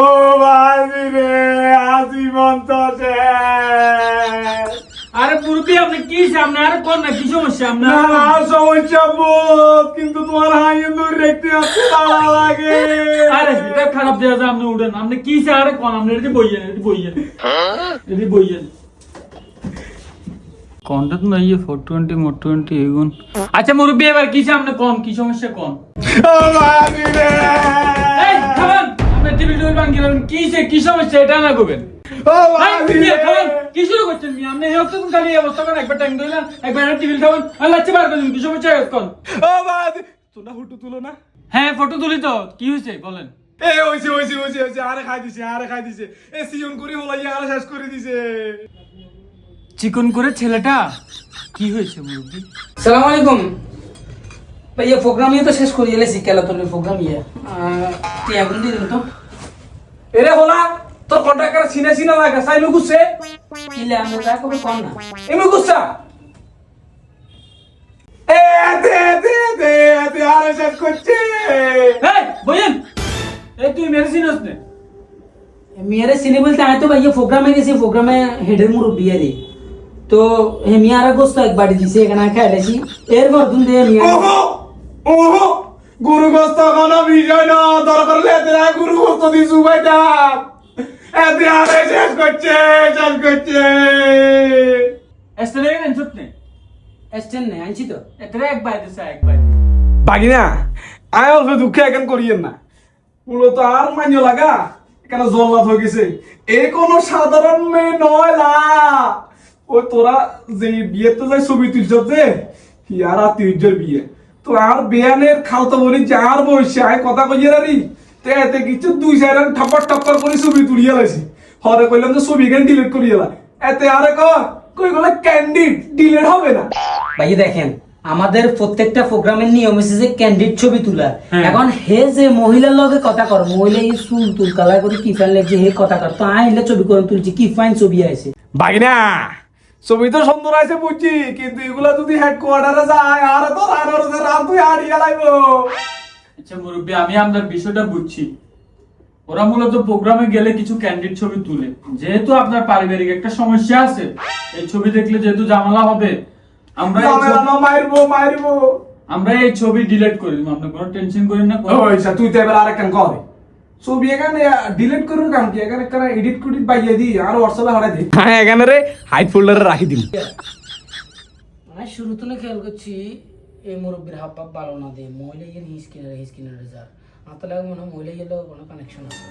ও বাজি রে আজীবন তো শেষ। আরে মুরব্বী আপনি কি সামনে আর কোন না কি সমস্যা না আপনার? না সমস্যা বোধ, কিন্তু তোমার হাইয়ে দূর দেখতে আসতে ভালো লাগে। আরে এটা খারাপ দেওয়া যায় আপনি উঠেন আপনি কি চাই আরে কোন আপনি এটি বইয়েন কন্টেন্ট নাই 420 মোট 20 এগুন। আচ্ছা মুরব্বী এবার কি চাই আপনি কোন কি সমস্যা কোন? ও বাজি রে এই খাবেন আপনি টিভি জুই বাঙ্গি কি চাই কি সমস্যা এটা না করবেন। ও এই বাজি মিয়া রে খাবেন কি শুরু করছেন মিয়া আপনি এই হপ্তাহ খালি এই অবস্থা করেন একবার টাইম দিলেন একবার টিভি খাবেন আর লাচ্ছি বার করেন কি সমস্যা কোন? ও বাজি তোমরা হুটু তুলো না। হ্যাঁ ফটো তুলি তো কি হয়েছে বলেন। এ হইছে আরে খাই দিছে এ সিজন করে হলাইয়া আরে শেষ করে দিছে। চিকন করে ছেলেটা কি হয়েছে মুরব্বী? সালাম আলাইকুম ভাইয়া প্রোগ্রাম ইয়ে তো শেষ করে এলেছি খেলাধুলার প্রোগ্রাম ইয়ে তুই এখন দিয়ে দিন তো এরে হলা তোর কন্ট্রাক্টর সিনা লাগা সাইমু গুছে কিলে আমি যা করবো কম না এমু গুছা দে আরে শেষ করছে। এই বইয়েন এই তুই মেরেছিস না মেয়েরে সিনে বলতে আমি তো ভাইয়া প্রোগ্রামে গেছি প্রোগ্রামে হেডের মুরব্বী আরে তো হে মিয়ারা গোস্ত এক বাড়ি দিছে এখানে খাইলেছি এরপর তুমি দিয়ে মিয়া ওহো গুরু গোস্ত কোনো বিষয় না, দরকার হলে এতে গুরু গোস্ত দিছু ভাইটা এতে আরে শেষ করছে। এস্টেলে এনছত নে এস্টেন নে আনছি তো এতরে একবার দিছে একবার বাগিনা আয় অল্প দুঃখে এখন করিয়েন না, মূলত আর মান্য লাগা এখানে জল্লাদ হয়ে গেছে। এ কোনো সাধারণ মেয়ে নয় লা, ওই তোরা যে বিয়েতে যাই ছবি তুলছ যে আর আত্মীয়র বিয়ে তো আর বেয়ানের খালতো বলি যে আর বসে আয় কথা কইয়ে রারি তো এতে কিছু দুই চার ঠাপ্পার করে ছবি তুলিয়ে লাইছি। হরে কইলাম যে ছবি কেন ডিলিট করিয়ে লা এতে আরে কই গেলে ক্যান্ডিড ডিলিট হবে না। ভাইয়া দেখেন আমাদের প্রত্যেকটা প্রোগ্রামের নিয়ম হচ্ছে যে ক্যান্ডিড ছবি তোলা। এখন হে যে মহিলার লগে কথা কর মহিলা এই চুল তুল কালার করে কি ফাইন লাগছে হে কথা কর তো আইলে ছবি করে তুলছি কি ফাইন ছবি আছে বাগিনা ছবি তো সুন্দর আছে বুঝছি, কিন্তু এগুলা যদি হেডকোয়ার্টারে যায় আর তো রাত তুই হারিয়ে লাইবো। আচ্ছা মুরব্বী আমি আপনার বিষয়টা বুঝছি। ওরা মূলত প্রোগ্রামে গেলে কিছু ক্যান্ডিড ছবি তুলে, যেহেতু আপনার পারিবারিক একটা সমস্যা আছে এই ছবি দেখলে যেহেতু ঝামেলা হবে আমরা এই ছবি ডিলিট করে দিব। আপনি কোনো টেনশন করেন না। ওইসা তুই তো এবার আরেকখান করে ছবি এখানে ডিলিট করুন কাম কি এখানে একটা এডিট করে বাইয়ে দি আর হোয়াটসঅ্যাপে হড়াই দি। হ্যাঁ এখানে রে হাইড ফোল্ডারে রাখি দিন। আমি শুরু থেকে খেয়াল করছি এই মুরব্বীর হাব ভাব ভালো না দিয়ে মহিলা গিয়ে হিসকিনারে যার আমার তো লাগে মনে হয় মহিলা গেলেও কোনো কানেকশন আছে।